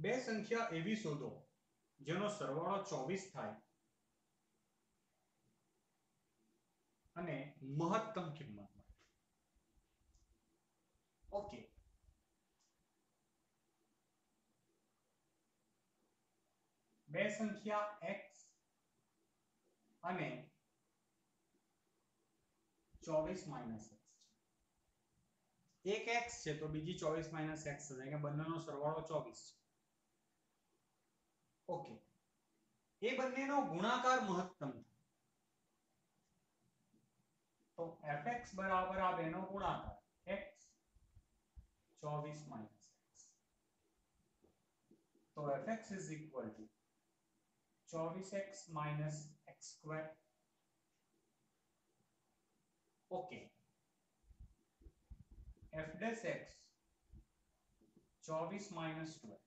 બે સંખ્યા એવી શોધો જેનો સરવાળો 24 થાય અને મહત્તમ કિંમત મળે. ઓકે, બે સંખ્યા x અને 24 - x. એક x છે તો બીજી 24 - x થશે કે બંનેનો સરવાળો 24 છે. ઓકે, એ બંનેનો ગુણાકાર મહત્તમ થાય તો fx બરાબર આ બેનો ગુણાકાર x 24 - x. તો fx is equal to 24x - x square. Okay, f dash x 24 - 2x.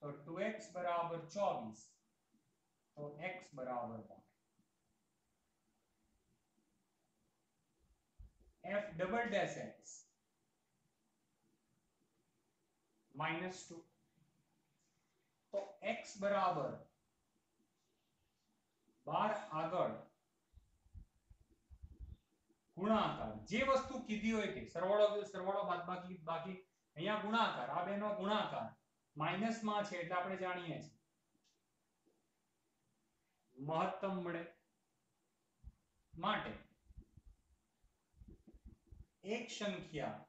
तो 2x बराबर 24 तो x बराबर 1. f double dash x -2 तो x बराबर 12 આગળ ગુણાકાર જે વસ્તુ કીધી હોય તે સરવાળો બાદબાકી બાકી અહીંયા ગુણાકાર આ બેનો ગુણાકાર માઈનસ માં છે એટલે આપણે જાણીએ છીએ મહત્તમ મળે માટે એક સંખ્યા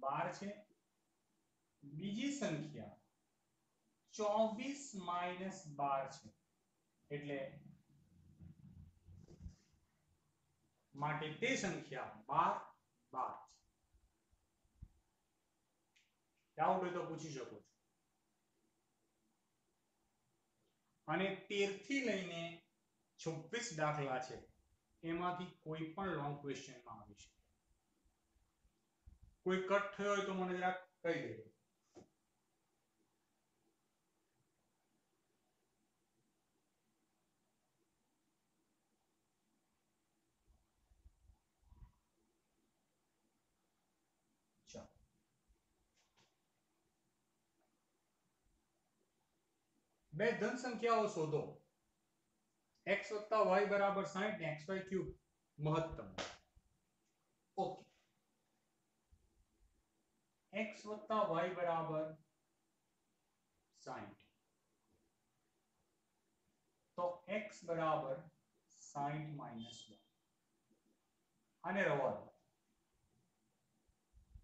12 છે બીજી સંખ્યા 24 - 12 છે એટલે માટે તે સંખ્યા 12 12 છે. ડાઉટ હોય તો પૂછી શકો છો. અને 13 થી લઈને 26 દાખલા છે એમાંથી કોઈ પણ લોંગ ક્વેશ્ચન માં આવી શકે. કોઈ કટ થયો હોય તો મને જરા કહી દેજો. બે ધન સંખ્યાઓ શોધો x + y = 60 ને xy ક્યુબ મહત્તમ. ઓકે, x + y = 60 તો x = 60 - 1. આને રવા દો.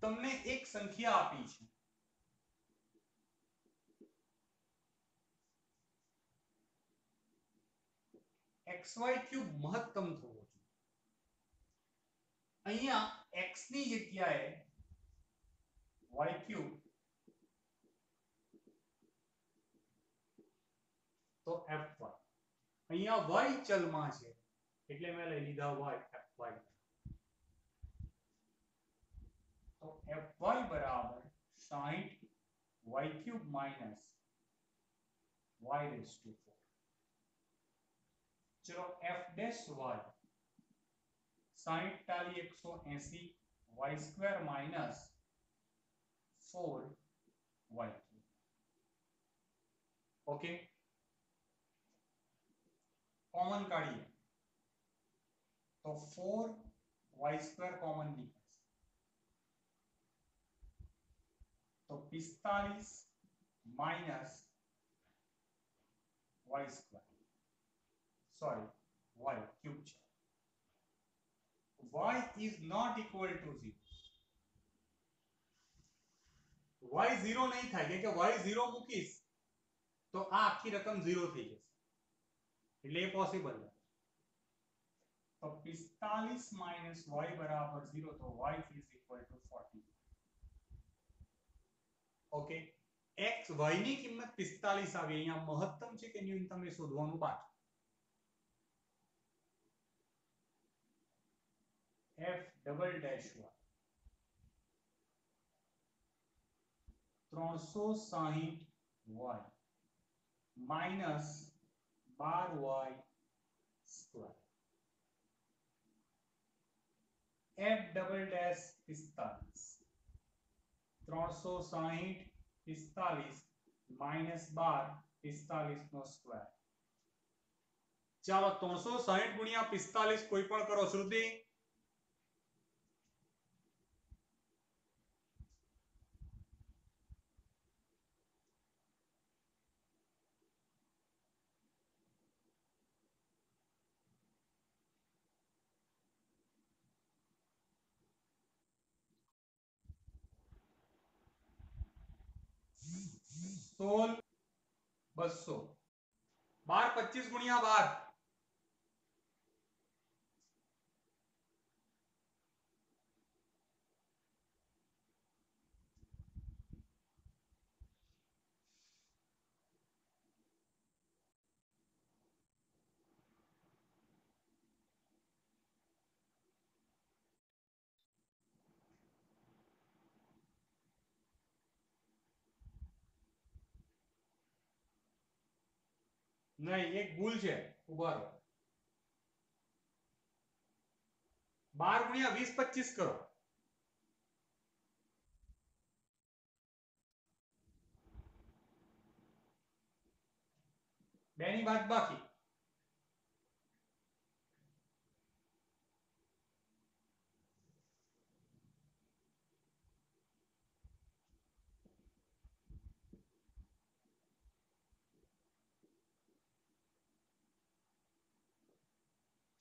તમને એક સંખ્યા આપી છે xy ક્યુબ મહત્તમ થવો જોઈએ. અહીંયા x ની જગ્યાએ y ક્યુબ તો fy. અહીંયા y ચલમાં છે એટલે મેં લઈ લીધા y fy. તો fy બરાબર 60 y cube minus y raise to 4. चलो f डैश y 60 टाली 180 y square minus 4 y cube. Okay, common काढ़िए तो 4 y स्क्वायर कॉमन निकले तो 45 minus y square sorry y cube છે. y is not equal to 0. y 0 નહીં થાય કે y 0 મૂકીશ તો આ આખી રકમ 0 થઈ જશે એટલે એ પોસિબલ નથી. તો 45 માઈનસ y બરાબર 0 તો y is equal to 40. Okay, x y ની કિંમત 45 આવી. અહીંયા મહત્તમ છે કે ન્યૂનતમ એ શોધવાનું બાકી. f double dash y 360 y minus 12y square. f double dash 45 360 45 minus 12 45 નો સ્ક્વેર. ચાલો 360 ગુણ્યા 45 કોઈ પણ કરો. શ્રુતિ સોલ 200 12 25 ગુણ્યા 12 નહીં, એક ભૂલ છે. ઉભા રહો. 12 ગુણ્યા 20 25 કરો. બેની બાદ બાકી.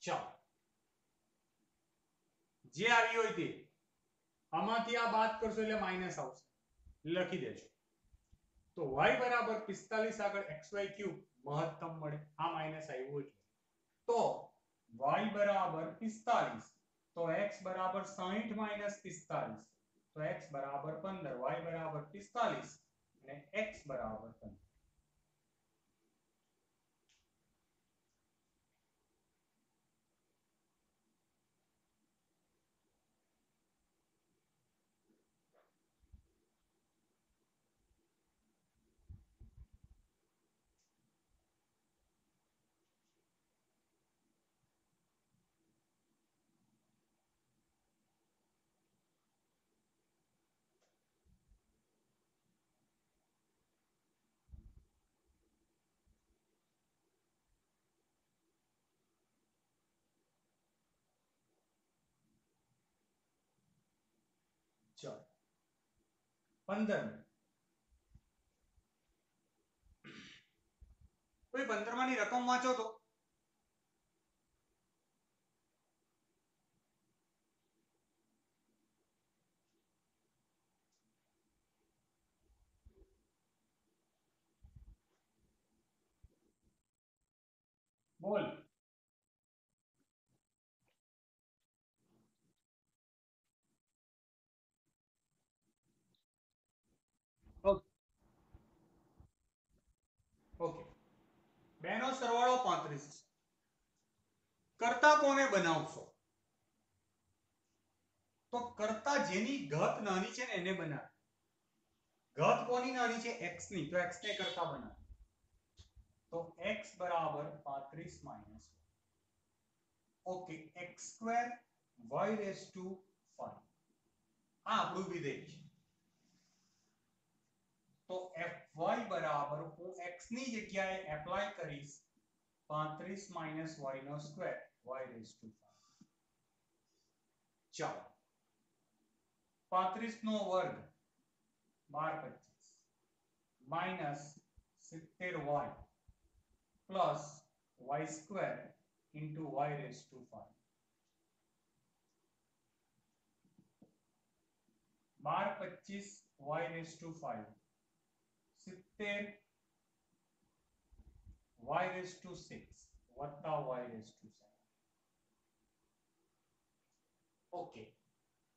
ચાલો જે આવી હોય તે આમાંથી આ બાદ કરશો એટલે માઈનસ આવશે. લખી દેજો. તો y બરાબર 45 આગળ xy ક્યુબ મહત્તમ મળે. આ માઈનસ આવ્યું એટલે તો y બરાબર 45 તો x બરાબર 60 માઈનસ 45 તો x બરાબર 15 y બરાબર 45 અને x બરાબર 15. ચાલો 15 કોઈ 15 માની રકમ વાંચો તો. બોલ. ઓકે બેનો સરવાળો 35 કરતા કોને બનાવશો તો કરતા જેની ઘાત નાની છે ને એને બનાવે. ઘાત કોની નાની છે x ની તો x ને કરતા બનાવે. તો x બરાબર 35 minus okay x square y raise to 5 આ આપણું વિધેય છે. તો fy બરાબર હું x ની જગ્યાએ એપ્લાય કરીશ 35 minus y no square y raise to 5. ચાલો 35 નો વર્ગ 12 25 minus 70y plus y square into y raised to 5. 12 25 y raised to 5 70 y raised to 6 વત્તા y raised to 7. Okay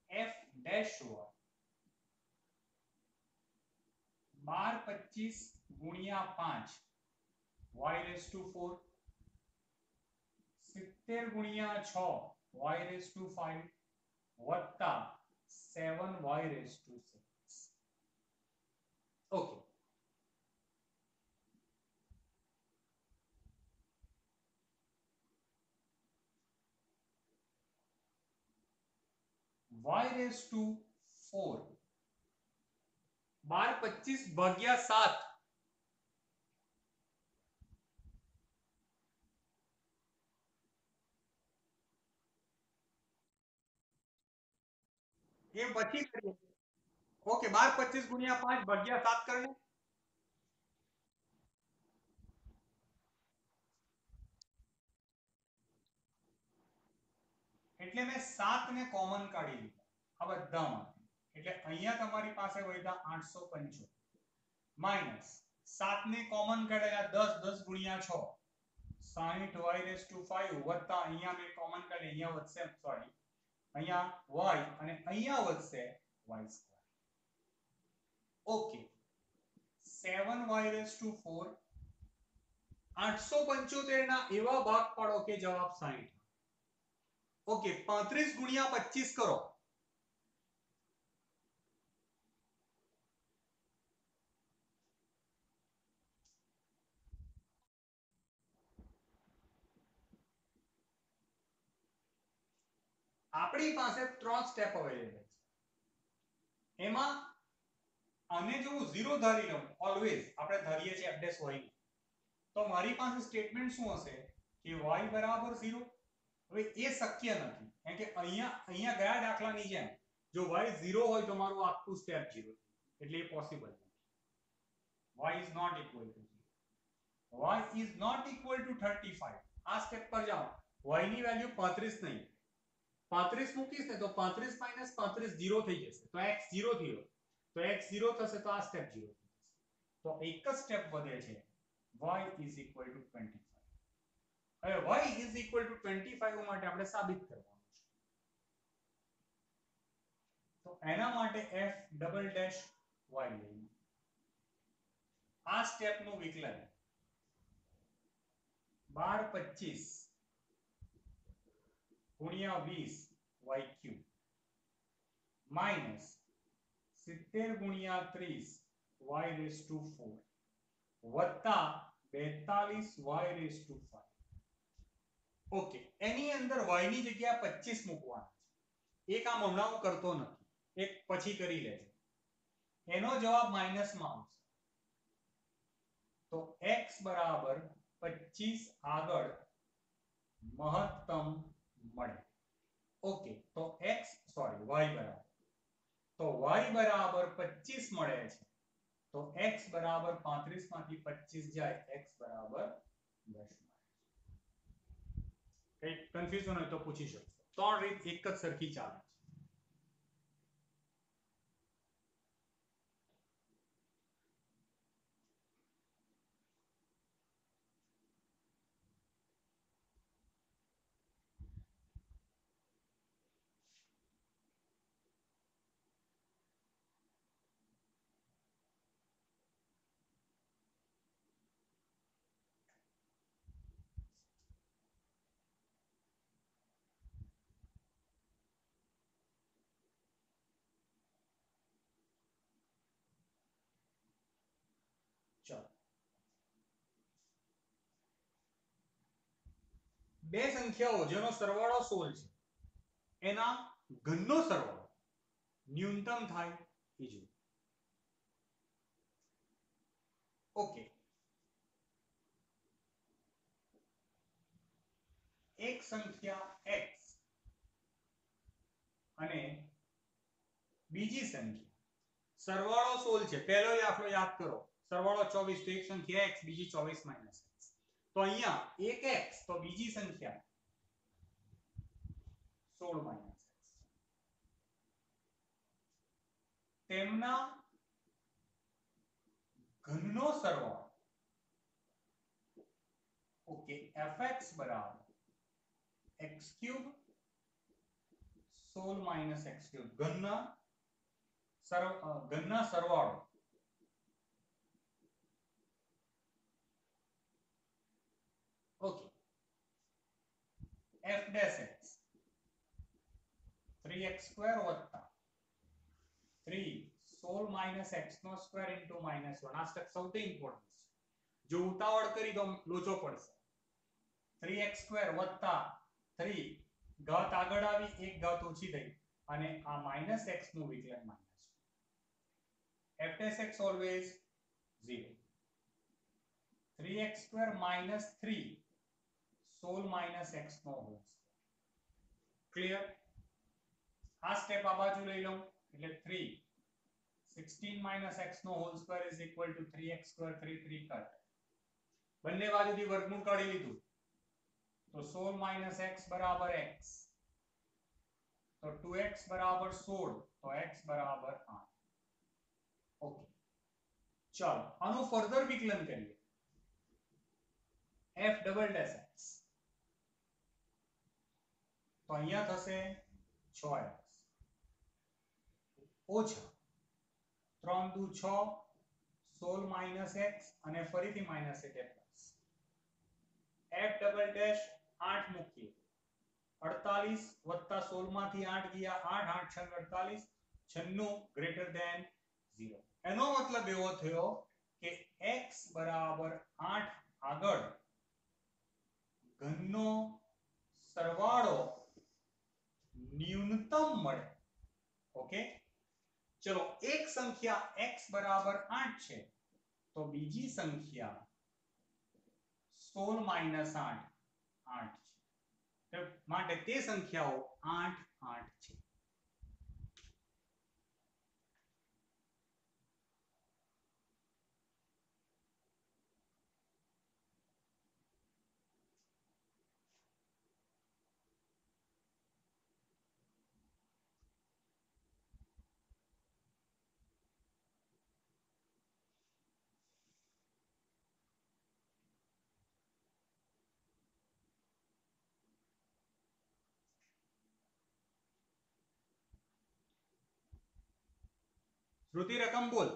f dash y 12 25 ગુણ્યા 5 y raised to 4 70 ગુણ્યા 6 y raised to 5 વત્તા 7y raised to 6. Okay y raised to 4 12 25 ભાગ્યા 7 એમ પછી કરીએ. Okay 12 25 ગુણ્યા 5 ભાગ્યા 7 કરને. એટલે મેં 7 ને કોમન કાઢી લીધા આ બધામાં. એટલે અહીંયા તમારી પાસે વધ્યા 875 માઈનસ 7 ને કોમન કાઢ્યા 10 10 ગુણ્યા 6 60 y રેસ ટુ 5 વત્તા અહીંયા મેં કોમન કાઢી અહીંયા વધશે સોરી અહીંયા y અને અહીંયા વધશે y square. Okay 7y raise to 4 875 ના એવા ભાગ પાડો કે જવાબ 60. ઓકે 35 ગુણ્યા 25 કરો. આપણી પાસે 3 સ્ટેપ અવેલેબલ છે. એમાં આને જો હું 0 ધારી લઉં ઓલવેઝ આપણે ધારીએ છીએ f y તો મારી પાસે સ્ટેટમેન્ટ શું હશે કે y બરાબર 0. હવે એ શક્ય નથી કારણ કે અહીંયા ગયા દાખલાની જેમ જો y 0 હોય તો મારું આખું સ્ટેપ 0 એટલે એ પોસિબલ નથી. y is not equal to 0. y is not equal to 35. આ સ્ટેપ પર જાઓ y ની વેલ્યુ 35 નહીં 35 મૂકીશ ને તો 35 - 35 0 થઈ જશે તો x 0 થયો તો x 0 થશે તો આ સ્ટેપ 0 થઈ જશે. તો એક જ સ્ટેપ વધે છે y is equal to 25. હવે y is equal to 25 માટે આપણે સાબિત કરવાનું છે. તો એના માટે f ડબલ ડેશ y લઈએ. આ સ્ટેપ નું વિકલન 12 25 ગુણ્યા 20 y ક્યુબ માઈનસ 70 ગુણ્યા 30 y રેસ ટુ 4 વત્તા 42 y રેસ ટુ 5. ઓકે એની અંદર y ની જગ્યાએ 25 મૂકવાના છે. એક કામ હમણાં હું કરતો નથી એક પછી કરી લેજો. એનો જવાબ માઈનસમાં આવશે તો x બરાબર 25 આગળ મહત્તમ મળે. ઓકે તો x સોરી y બરાબર તો y બરાબર 25 મળે છે તો x બરાબર 35 માંથી 25 જાય x બરાબર 10 મળે. કઈ કન્ફ્યુઝન હોય તો પૂછી શકો. ત્રણ રીત એક જ સરખી ચાલે છે. ચાલો બે સંખ્યાઓ જેનો સરવાળો 16 છે એના ઘનનો સરવાળો ન્યૂનતમ થાય એ જોઈએ. ઓકે એક સંખ્યા x અને બીજી સંખ્યા સરવાળો 16 છે. પહેલો દાખલો યાદ કરો સરવાળો 24 તો એક સંખ્યા x બીજી 24 માઈનસ x. તો અહીંયા એક x તો બીજી સંખ્યા 16 માઈનસ x. તેમના ઘનનો સરવાળો ઓકે fx બરાબર x cube 16 minus x cube ઘનના સરવાળો okay f dash x 3x square વત્તા 3 16 માઈનસ x નો સ્ક્વેર ઇન્ટુ -1. આ સ્ટેપ સૌથી ઇમ્પોર્ટન્ટ છે. જો ઉતાવળ કરી તો લોચો પડશે. 3x સ્ક્વેર વત્તા 3 ઘાત આગળ આવી એક ઘાત ઓછી થઈ અને આ -x નું વિકલન minus f dash x always 0. 3x square minus 3 સોલ minus x નો હોલ ક્લિયર. આ સ્ટેપ આ બાજુ લઈ લઉં એટલે 3 16 minus x નો whole square is equal to 3x square 3 3 cut બંને બાજુથી વર્ગમૂળ કાઢી લીધું તો 16 minus x બરાબર x તો 2x બરાબર 16 તો x બરાબર 8. ઓકે ચાલો આનું ફર્ધર વિકલન કરીએ f ડબલ ડેશ x તો અહીંયા થશે 6x ઓછા 3 દુ 6 16 minus x અને ફરીથી માઈનસ એટલે પ્લસ f ડબલ ડેશ 8 મૂકીએ 48 વત્તા 16 માંથી 8 ગયા 8 8 6 48 96 ગ્રેટર ધેન 0. એનો મતલબ એવો થયો કે x બરાબર 8 આગળ ઘનનો સરવાળો ન્યૂનતમ મળે. ઓકે ચલો એક સંખ્યા x બરાબર 8 છે તો બીજી સંખ્યા 16 minus 8 8 છે માટે તે સંખ્યાઓ 8 8 છે. શ્રુતિ રકમ બોલ.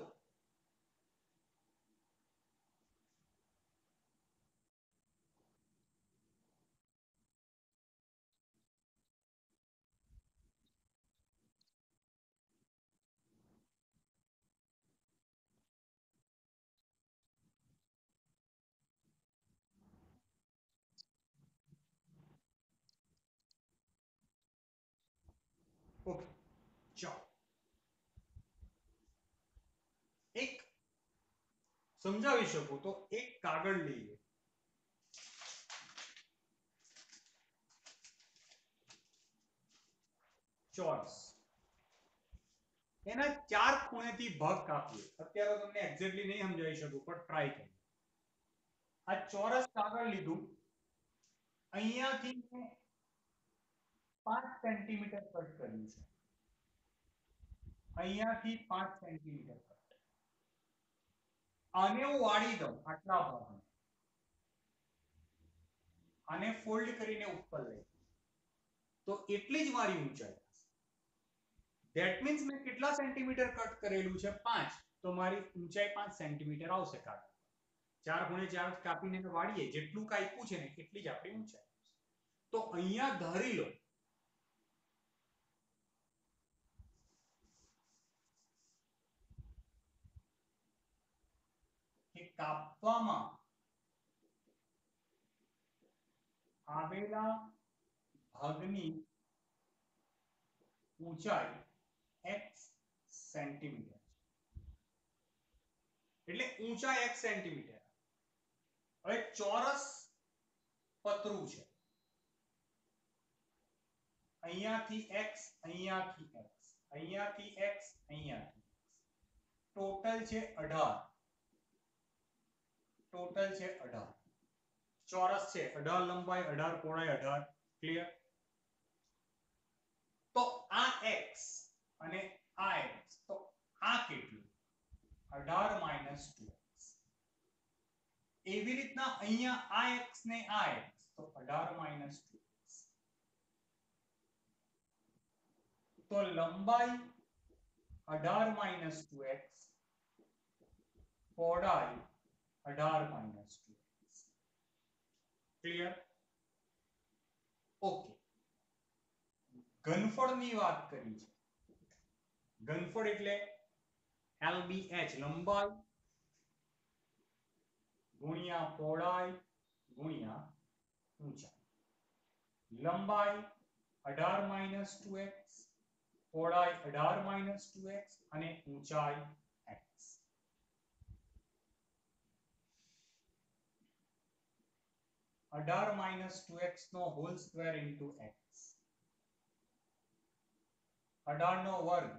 ઓકે ચાલો એક સમજાવી શકું તો એક કાગળ લઈએ ચોરસ એના ચાર ખૂણેથી ભાગ કાપીએ. અત્યારે તમને એક્ઝેક્ટલી નહીં સમજાવી શકું પણ ટ્રાય કરીએ. આ ચોરસ કાગળ લીધું અહીંયાથી 5 સેન્ટીમીટર કટ કર્યું છે અહીંયાથી 5 સેન્ટીમીટર કટ આને હું વાળી દઉં આટલા ભાગને આને ફોલ્ડ કરીને ઉપર લઈ તો એટલી જ મારી ઊંચાઈ ધેટ મીન્સ મેં કેટલા સેન્ટીમીટર કટ કરેલું છે 5 તો મારી ઊંચાઈ 5 સેન્ટીમીટર આવશે કાગળ ચાર ખૂણે ચાર કાપીને વાળીએ જેટલું કાપ્યું છે ને એટલી જ આપણી ઊંચાઈ. તો અહીંયા ધારી લો કે કાપવામાં આવેલા ભાગની ઊંચાઈ x સેન્ટીમીટર એટલે ઊંચાઈ x સેન્ટીમીટર. હવે ચોરસ પતરું છે અહીંયાથી x અહીંયાથી x અહીંયાથી x અહીંયાથી ટોટલ છે 18 ટોટલ છે 18 ચોરસ છે 18 લંબાઈ 18 પહોળાઈ 18 ક્લિયર. તો આ x અને આ x તો આ કેટલું 18 minus 2x એવી રીતના અહીંયા આ x ને આ x તો 18 minus 2x તો લંબાઈ 18 minus 2x પહોળાઈ 18 minus 2x ક્લિયર. ઓકે ઘનફળની વાત કરી છે ઘનફળ એટલે LBH લંબાઈ ગુણ્યા પહોળાઈ ગુણ્યા ઊંચાઈ. લંબાઈ 18 minus 2x પહોળાઈ 18 minus 2x અને ઊંચાઈ x. 18 માઇનસ 2x નો હોલ સ્ક્વેર ઇન્ટુ x, 18 નો વર્ગ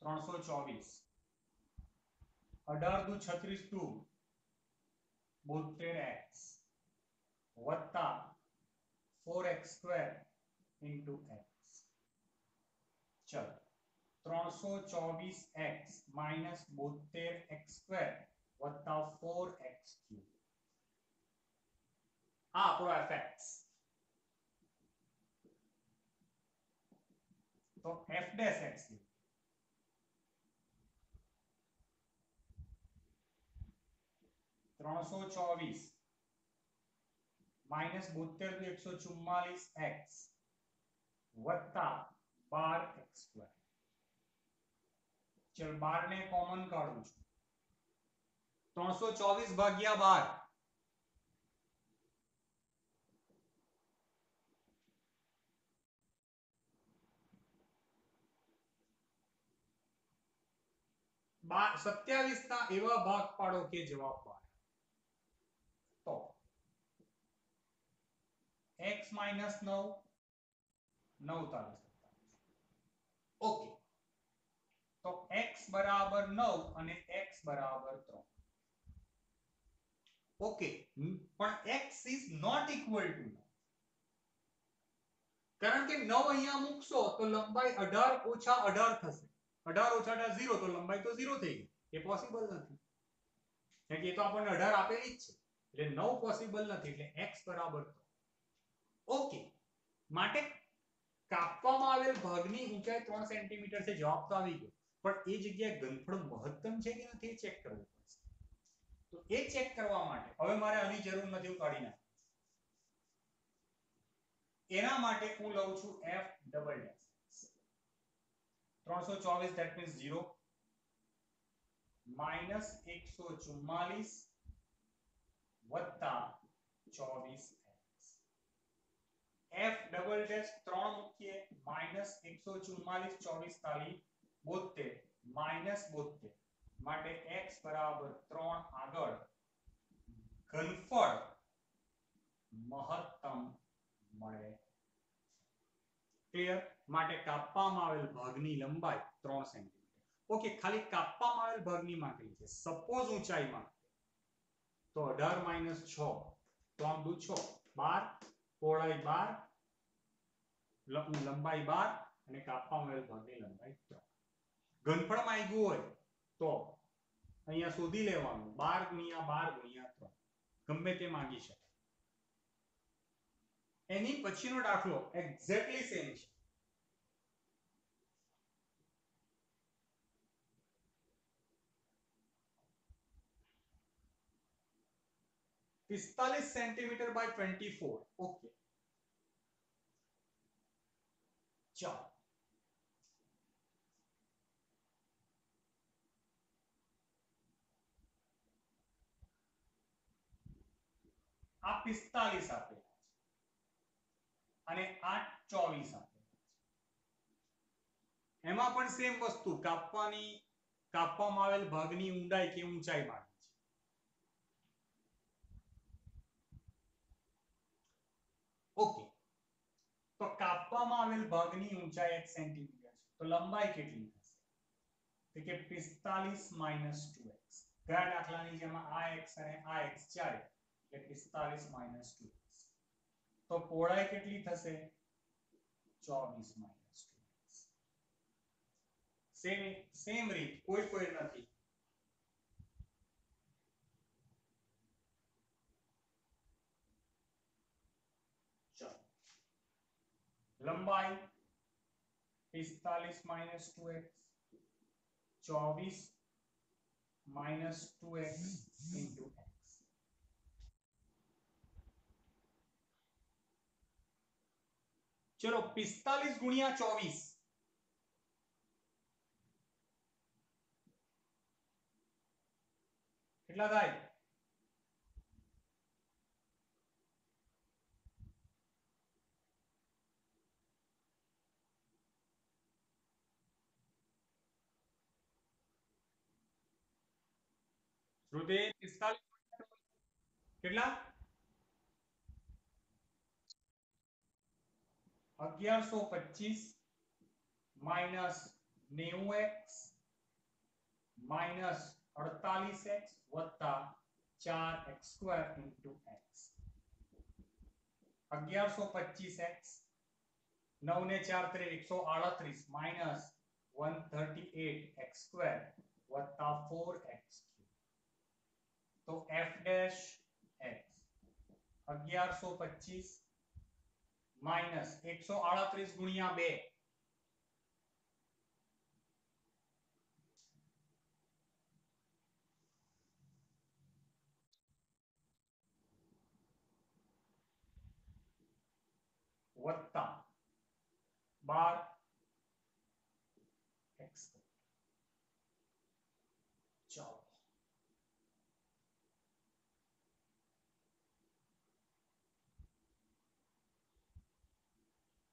324, 18 દુ 36 દુ 72x વત્તા 4x સ્ક્વેર ઇન્ટુ x. ચલો 324x માઇનસ 72x સ્ક્વેર વત્તા 4x ક્યુબ. આ આપણો fx. તો f dash x 324 minus 72 144x વત્તા 12x સ્ક્વેર. ચલ 12 ને કોમન કાઢું છું. 324 ભાગ્યા 12 27 ના એવા ભાગ પાડો કે જવાબ 12. તો x minus 9 9 તારીખ. ઓકે, તો x બરાબર 9 અને x બરાબર 3. ઓકે, પણ x is not equal to 9. કારણ કે 9 અહીંયા મૂકશો તો લંબાઈ 18 ઓછા 18 થશે. 18 ઓછા 18 0, તો લંબાઈ તો 0 થઈ ગઈ. એ પોસિબલ નથી, કારણ કે એ તો આપણને 18 આપેલી જ છે. એટલે 9 પોસિબલ નથી, એટલે x બરાબર 3. ઓકે, માટે કાપવામાં આવેલ ભાગની ઊંચાઈ 3 સેન્ટીમીટર છે. જવાબ તો આવી ગયો, પણ એ જગ્યાએ ઘનફળ મહત્તમ છે કે નથી એ ચેક કરવું પડશે. તો એ ચેક કરવા માટે હવે મારે આની જરૂર નથી, હું કાઢી નાખું. એના માટે હું લઉં છું f double dash 324 that means 0 minus 144 વત્તા 24x. f ડબલ ડેશ 3 મૂકીએ માઈનસ 144 24 તાલી 72 માઈનસ 72 માટે x બરાબર 3 આગળ ઘનફળ મહત્તમ મળે. ક્લિયર? માટે કાપવામાં આવેલ ભાગની લંબાઈ 3 સેન્ટીમીટર. ઓકે, ખાલી કાપવામાં આવેલ ભાગની માંગેલી છે. સપોઝ ઊંચાઈ માંગે તો 18 માઈનસ 6 3 દુ 6 12, પહોળાઈ 12, લંબાઈ 12 અને કાપવામાં આવેલ ભાગની લંબાઈ 3. ઘનફળ માંગ્યું હોય તો અહીંયા શોધી લેવાનું 12 ગુણ્યા 12 ગુણ્યા 3, ગમે તે માંગી શકાય. એની પછીનો દાખલો એક્ઝેક્ટલી સેમ છે. પિસ્તાલીસ સેન્ટીમીટર બાય 24. ઓકે, ચાલો આ 45 આપેલા છે અને આ 24 આપેલા છે. એમાં પણ સેમ વસ્તુ, કાપવામાં આવેલ ભાગની ઊંડાઈ કે ઊંચાઈ માંગે છે. ઓકે, તો કાપવામાં આવેલ ભાગની ઊંચાઈ 1 સેન્ટીમીટર છે, તો લંબાઈ કેટલી થશે? તો કે 45 માઈનસ 2x. ગયા દાખલાની જેમ આ x અને આ x ચાલે એટલે 45 માઈનસ 2x. તો પહોળાઈ કેટલી થશે? 24 માઈનસ 2x. સેમ રીત, કોઈ નથી. લંબાઈ 45 minus 2x, 24 minus 2x into x. ચલો 45 ગુણ્યા 24 કેટલા થાય? શ્રુતિ 45 કેટલા? 1125 માઇનસ 90x માઇનસ 48x વત્તા 4x² into x 1125x 9 ને 4 3 138 માઇનસ 138x² વત્તા 4x તો f ડેશ x 1125 માઇનસ 138 ગુણ્યા 2 વત્તા 12x ચાલો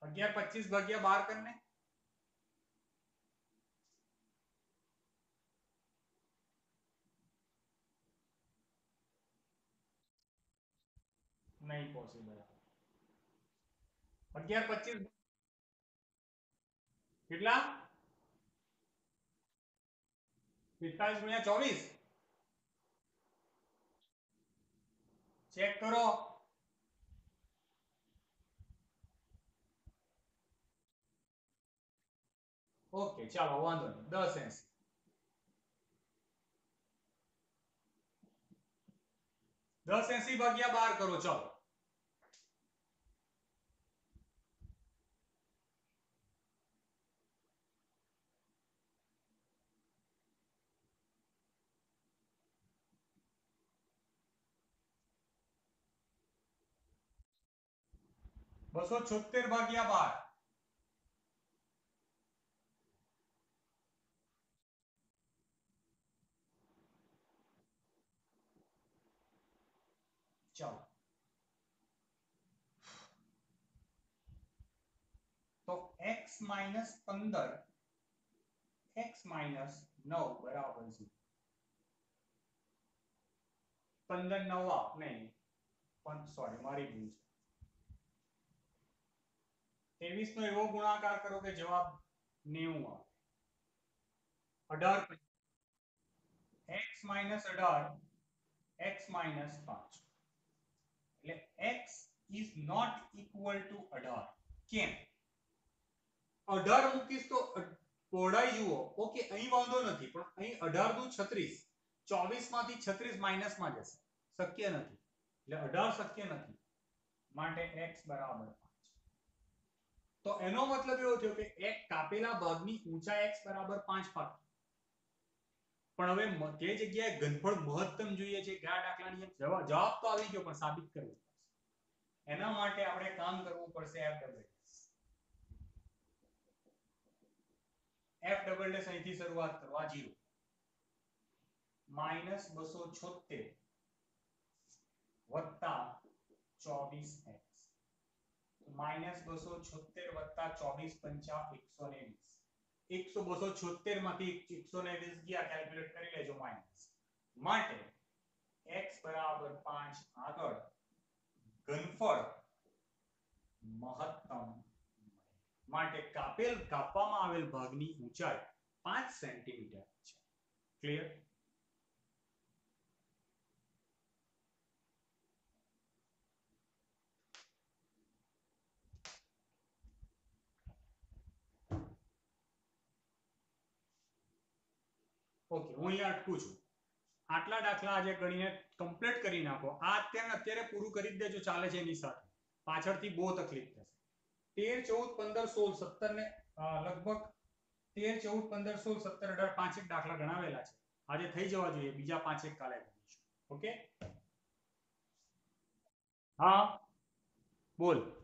1125 ભાગ્યા 12 કરને नहीं पॉसिबल 1125 કેટલા 45 ગુણ્યા 24 ચેક કરો ઓકે ચાલો વાંધો નહીં 10 80 ભાગ્યા 12 કરો ચાલો 276 ભાગ્યા 12 ચાલો તો x - 15 x - 9 બરાબર 0 15 9 નહીં પણ સોરી મારી ભૂલ છે 23 નો એવો ગુણાકાર કરો કે જવાબ 90 આવે 18 x - 18 x - 5 એટલે x is not equal to 18 કેમ 18 મૂકીશ તો પહોળાઈ જુઓ ઓકે અહીં વાંધો નથી પણ અહીં 18 દુ 36 24 માંથી 36 માઈનસ માં જશે શક્ય નથી એટલે 18 શક્ય નથી માટે x બરાબર 5 તો એનો મતલબ એવો થયો કે એક કાપેલા ભાગની ઊંચાઈ x બરાબર 5 પાક પણ હવે તે જગ્યાએ ઘનફળ મહત્તમ જોઈએ છે કયા દાખલાની જવાબ તો આવી ગયો પણ સાબિત કરવું પડશે એના માટે આપણે કામ કરવું પડશે f ડબલ ડેશ અહીંથી શરૂઆત કરો આ 0 -276 વત્તા 24x -276 વત્તા 24 પંચા 120 276 માંથી 120 ગયા કેલ્ક્યુલેટ કરી લેજો માઈનસ માટે x બરાબર 5 આગળ ઘનફળ મહત્તમ માટે કાપવામાં આવેલ ભાગની ઊંચાઈ 5 સેન્ટીમીટર છે ક્લિયર ઓકે હું અહીંયા અટકું છું આટલા દાખલા આજે ગણીને કમ્પ્લીટ કરી નાખો આ અત્યારે પૂરું કરી દેજો ચાલે છે એની સાથે પાછળથી બહુ તકલીફ થશે 13 14 15 16 17 ને લગભગ 13 14 15 16 17 18 પાંચેક દાખલા ગણાવેલા છે આજે થઈ જવા જોઈએ બીજા પાંચેક કાલે ગણીશું ઓકે હા બોલ